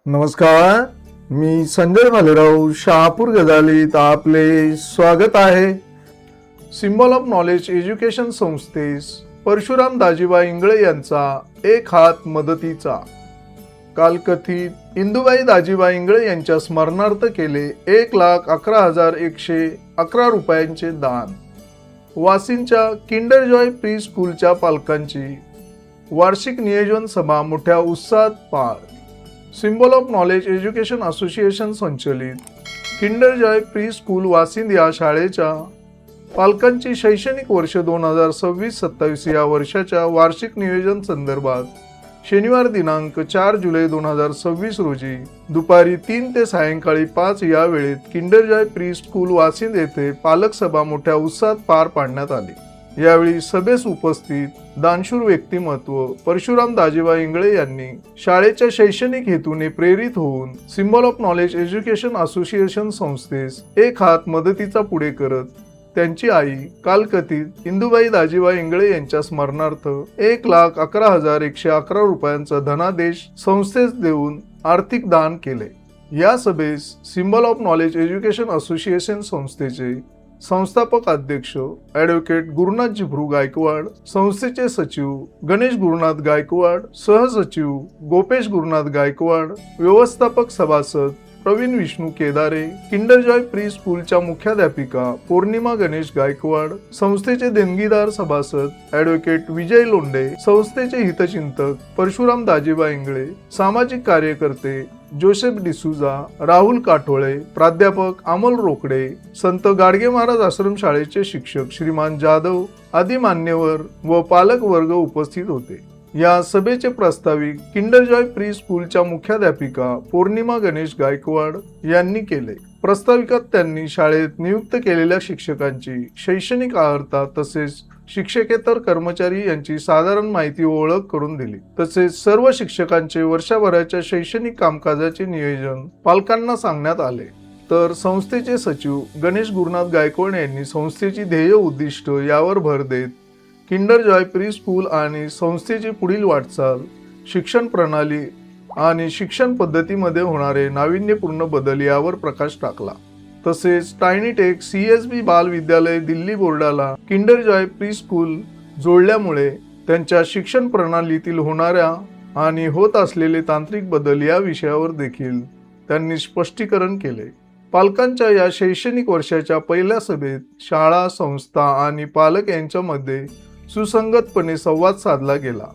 नमस्कार, मी संजय भालेराव शहापूर गजालीत आपले स्वागत आहे. सिम्बॉल ऑफ नॉलेज एज्युकेशन संस्थेस परशुराम दाजीबा इंगळे यांचा एक हात मदतीचा. कालकथित इंदुबाई दाजीबा इंगळे यांच्या स्मरणार्थ केले 1,11,111 रुपयांचे दान. वासिंच्या किंडर जॉय प्री स्कूलच्या पालकांची वार्षिक नियोजन सभा मोठ्या उत्साहात पार. Symbol of knowledge education association संचलित Kinder Joy pre school Vasind या शाळेच्या पालकांची शैक्षणिक वर्ष 2026-27 या वर्षाच्या वार्षिक नियोजन संदर्भात शनिवार दिनांक 4 जुलै 2026 रोजी दुपारी 3 ते सायंकाळी 5 या वेळेत Kinder Joy pre school Vasind येथे पालक सभा मोठ्या उत्साहात पार पाडण्यात आली. यावेळी सभेस उपस्थित दानशूर व्यक्तिमत्व परशुराम दाजीबा इंगळे यांनी शाळेच्या शैक्षणिक हेतूने प्रेरित होऊन symbol of knowledge education association संस्थेस एक हात मदतीचा पुढे करत त्यांची आई कालकथित इंदुबाई दाजीबा इंगळे यांच्या स्मरणार्थ 1,11,111 रुपयांचा धनादेश संस्थेस देऊन आर्थिक दान केले. या सभेस symbol of knowledge education association संस्थेचे संस्थापक अध्यक्ष ॲडव्होकेट गुरुनाथ जिभरू गायकवाड, संस्थेचे सचिव गणेश गुरुनाथ गायकवाड, सहसचिव गोपेश गुरुनाथ गायकवाड, व्यवस्थापक सभासद Pravin Vishnu Kedare, kinder Joy pre स्कूलच्या मुख्याध्यापिका पौर्णिमा गणेश गायकवाड, संस्थेचे देणगीदार सभासद ॲडव्होकेट विजय लोंढे, संस्थेचे हितचिंतक परशुराम दाजीबा इंगळे, सामाजिक कार्यकर्ते जोसेफ डिसूजा, राहुल काठोळे, प्राध्यापक अमोल रोकडे, संत गाडगे महाराज आश्रम शाळेचे शिक्षक श्रीमान जाधव आदी मान्यवर व पालक वर्ग उपस्थित होते. या सभेचे प्रास्ताविक किंडर जॉय प्री स्कूलच्या मुख्याध्यापिका पौर्णिमा गणेश गायकवाड यांनी केले. प्रास्ताविकात त्यांनी शाळेत नियुक्त केलेल्या शिक्षकांची शैक्षणिक अर्हता तसेच शिक्षकेतर कर्मचारी यांची साधारण माहिती व ओळख करून दिली. तसेच सर्व शिक्षकांचे वर्षभराच्या शैक्षणिक कामकाजाचे नियोजन पालकांना सांगण्यात आले. तर संस्थेचे सचिव गणेश गुरुनाथ गायकवाड यांनी संस्थेची ध्येय उद्दिष्ट यावर भर देत किंडर जॉय प्री स्कूल आणि संस्थेची पुढील वाटचाल, शिक्षण प्रणाली आणि शिक्षण पद्धतीमध्ये होणारे नाविन्यपूर्ण बदल यावर प्रकाश टाकला. तसेच टायनी टेक CSB बाल विद्यालय दिल्ली बोर्डाला किंडर जॉय प्री स्कूल जोडल्यामुळे त्यांच्या शिक्षण प्रणालीतील होणाऱ्या आणि होत असलेले तांत्रिक बदल या विषयावर देखील त्यांनी स्पष्टीकरण केले. पालकांच्या या शैक्षणिक वर्षाच्या पहिल्या सभेत शाळा, संस्था आणि पालक यांच्यामध्ये सुसंगतपणे संवाद साधला गेला.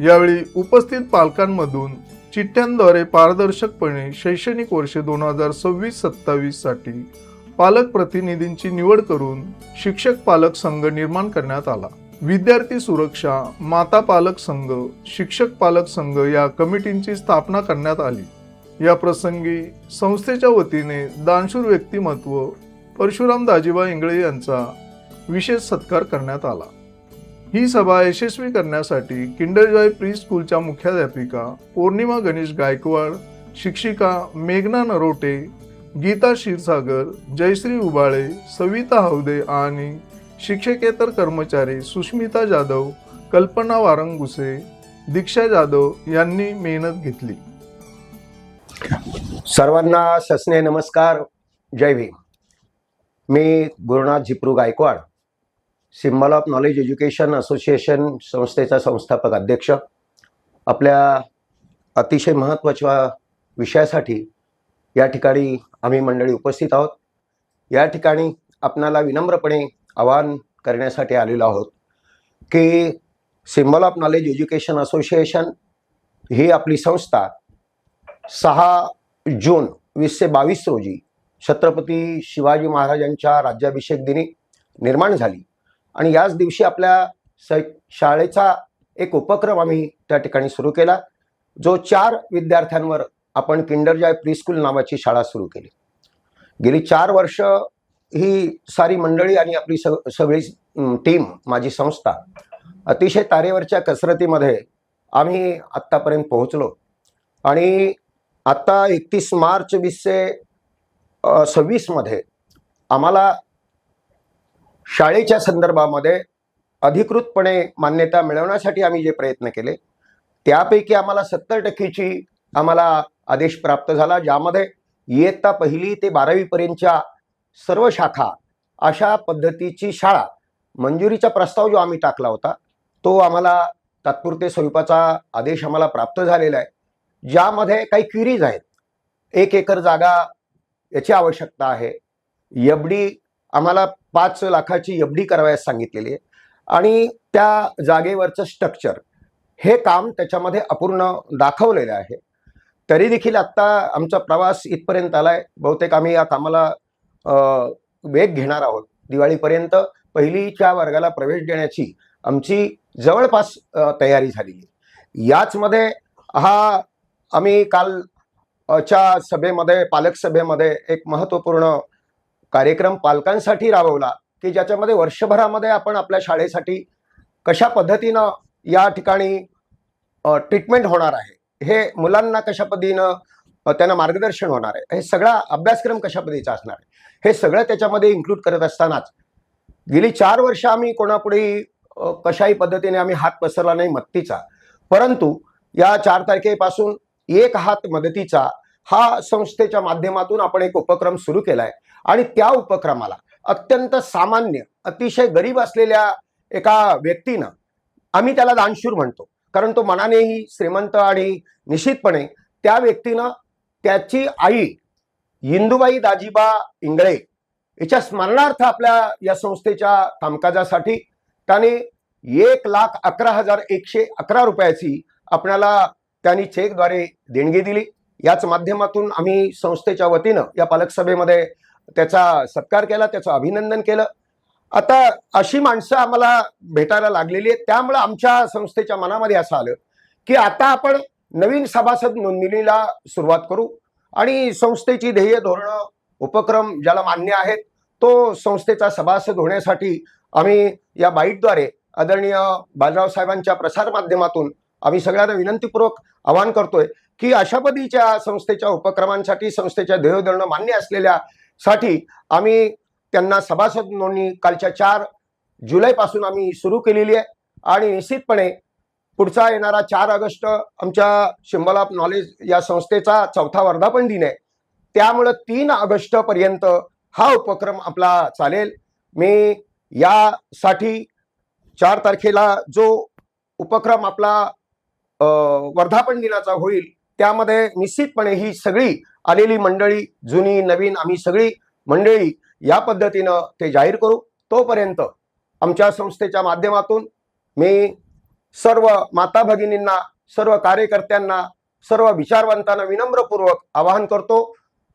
यावेळी उपस्थित पालकांमधून चिठ्ठ्यांद्वारे पारदर्शकपणे शैक्षणिक वर्ष 2026-27 साठी पालक प्रतिनिधींची निवड करून शिक्षक पालक संघ निर्माण करण्यात आला. विद्यार्थी सुरक्षा, माता पालक संघ, शिक्षक पालक संघ या कमिटींची स्थापना करण्यात आली. या प्रसंगी संस्थेच्या वतीने दानशूर व्यक्तिमत्व परशुराम दाजीबा इंगळे यांचा विशेष सत्कार करण्यात आला. ही सभा यशस्वी करण्यासाठी किंडर जॉय प्री स्कूलच्या मुख्याध्यापिका पौर्णिमा गणेश गायकवाड, शिक्षिका मेघना नरोटे, गीता क्षीरसागर, जयश्री उबाळे, सविता हौदे आणि शिक्षकेतर कर्मचारी सुष्मिता जाधव, कल्पना वारंगुसे, दीक्षा जाधव यांनी मेहनत घेतली. सर्वांना सस्ने नमस्कार, जय भीम. मी Gurunath Jibhru Gaikwad, symbol of knowledge education association संस्थेचा संस्थापक अध्यक्ष. आपल्या अतिशय महत्त्वाच्या विषयासाठी या ठिकाणी आम्ही मंडळी उपस्थित आहोत. या ठिकाणी आपणाला विनम्रपणे आवाहन करण्यासाठी आलेलो आहोत की symbol of knowledge education association ही आपली संस्था 6 जून 2022 रोजी छत्रपती शिवाजी महाराजांच्या राज्याभिषेक दिनी निर्माण झाली आणि याच दिवशी आपल्या शाळेचा एक उपक्रम आम्ही त्या ठिकाणी सुरू केला, जो 4 विद्यार्थ्यांवर आपण किंडर जॉय प्री स्कूल नावाची शाळा सुरू केली. गेली 4 वर्ष ही सारी मंडळी आणि आपली सगळी टीम, माझी संस्था अतिशय तारेवरच्या कसरतीमध्ये आम्ही आत्तापर्यंत पोहोचलो आणि आता 31 मार्च 2026 मध्ये आम्हाला शाळेच्या संदर्भामध्ये अधिकृतपणे मान्यता मिळवण्यासाठी आम्ही जे प्रयत्न केले त्यापैकी आम्हाला 70% आम्हाला आदेश प्राप्त झाला, ज्यामध्ये इयत्ता 1ली ते 12वी पर्यंतच्या सर्व शाखा अशा पद्धतीची शाळा मंजुरीचा प्रस्ताव जो आम्ही टाकला होता तो आम्हाला तात्पुरते स्वरूपाचा आदेश आम्हाला प्राप्त झालेला आहे, ज्यामध्ये काही क्युरीज आहेत. 1 एकर जागा याची आवश्यकता आहे. एफडी आम्हाला 5 लाखाची एफडी करावयास सांगितलेली आहे आणि त्या जागेवरचं स्ट्रक्चर हे काम त्याच्यामध्ये अपूर्ण दाखवलेलं आहे. तरी देखील आत्ता आमचा प्रवास इथपर्यंत आलाय. बहुतेक आम्ही या कामाला वेग घेणार आहोत. दिवाळीपर्यंत 1लीच्या वर्गाला प्रवेश देण्याची आमची जवळपास तयारी झालेली आहे. याचमध्ये हा आम्ही कालच्या सभेमध्ये, पालक सभेमध्ये एक महत्त्वपूर्ण कार्यक्रम पालकांसाठी राबवला की ज्याच्यामध्ये वर्षभरामध्ये आपण आपल्या शाळेसाठी कशा पद्धतीनं या ठिकाणी ट्रीटमेंट होणार आहे, हे मुलांना कशा पद्धतीनं त्यांना मार्गदर्शन होणार आहे, हे सगळा अभ्यासक्रम कशा पद्धतीचा असणार आहे, हे सगळं त्याच्यामध्ये इन्क्लूड करत असतानाच गेली 4 वर्ष आम्ही कोणापुढे कशाही पद्धतीने आम्ही हात पसरला नाही मदतीचा, परंतु या 4 तारखेपासून 1 हात मदतीचा हा संस्थेच्या माध्यमातून आपण एक उपक्रम सुरू केलाय आणि त्या उपक्रमाला अत्यंत सामान्य, अतिशय गरीब असलेल्या एका व्यक्तीनं, आम्ही त्याला दानशूर म्हणतो कारण तो मनानेही श्रीमंत आणि निश्चितपणे त्या व्यक्तीनं त्याची आई इंदुबाई दाजीबा इंगळे याच्या स्मरणार्थ आपल्या या संस्थेच्या कामकाजासाठी त्याने 1,11,111 रुपयाची आपल्याला त्यांनी चेकद्वारे देणगी दिली. याच माध्यमातून आम्ही संस्थेच्या वतीनं या पालक सभेमध्ये त्याचा सत्कार केला, त्याचं अभिनंदन केलं. आता अशी माणसं आम्हाला भेटायला लागलेली आहेत, त्यामुळे आमच्या संस्थेच्या मनामध्ये असं आलं की आता आपण नवीन सभासद नोंदणीला सुरुवात करू आणि संस्थेची ध्येय धोरणं उपक्रम ज्याला मान्य आहेत तो संस्थेचा सभासद होण्यासाठी आम्ही या बाईटद्वारे आदरणीय बालराव साहेबांच्या प्रसार माध्यमातून आम्ही सगळ्यांना विनंतीपूर्वक आवाहन करतोय की अशा पद्धतीच्या संस्थेच्या उपक्रमांसाठी, संस्थेच्या ध्येय धोरणं मान्य असलेल्या साठी आम्ही त्यांना सभासद नोंदणी कालच्या 4 जुलैपासून आम्ही सुरू केलेली आहे आणि निश्चितपणे पुढचा येणारा 4 ऑगस्ट आमच्या सिम्बॉल ऑफ नॉलेज या संस्थेचा 4था वर्धापन दिन आहे. त्यामुळे 3 ऑगस्ट पर्यंत हा उपक्रम आपला चालेल. मी यासाठी 4 तारखेला जो उपक्रम आपला वर्धापन दिनाचा होईल त्यामध्ये निश्चितपणे ही सगळी आलेली मंडळी, जुनी नवीन, आम्ही सगळी मंडळी या पद्धतीनं ते जाहीर करू. तोपर्यंत आमच्या संस्थेच्या माध्यमातून मी सर्व माता भगिनींना, सर्व कार्यकर्त्यांना, सर्व विचारवंतांना विनम्रपूर्वक आवाहन करतो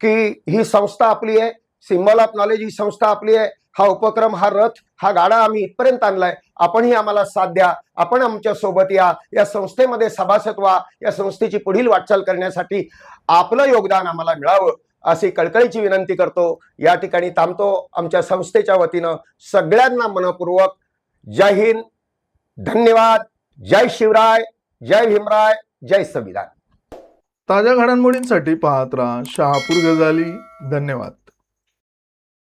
की ही संस्था आपली आहे, सिम्बॉल ऑफ नॉलेज ही संस्था आपली आहे. हा उपक्रम, हा रथ, हा गाडा आम्ही इथपर्यंत आणलाय. आपणही आम्हाला साथ द्या, आपण आमच्या सोबत या संस्थेमध्ये सभासद व्हा, या संस्थेची पुढील वाटचाल करण्यासाठी आपलं योगदान आम्हाला मिळावं अशी कळकळीची विनंती करतो. या ठिकाणी थांबतो. आमच्या संस्थेच्या वतीनं सगळ्यांना मनपूर्वक जय हिंद, धन्यवाद. जय शिवराय, जय भीमराय, जय संविधान. ताज्या घडामोडींसाठी पाहत राहा शहापूर गजाली. धन्यवाद.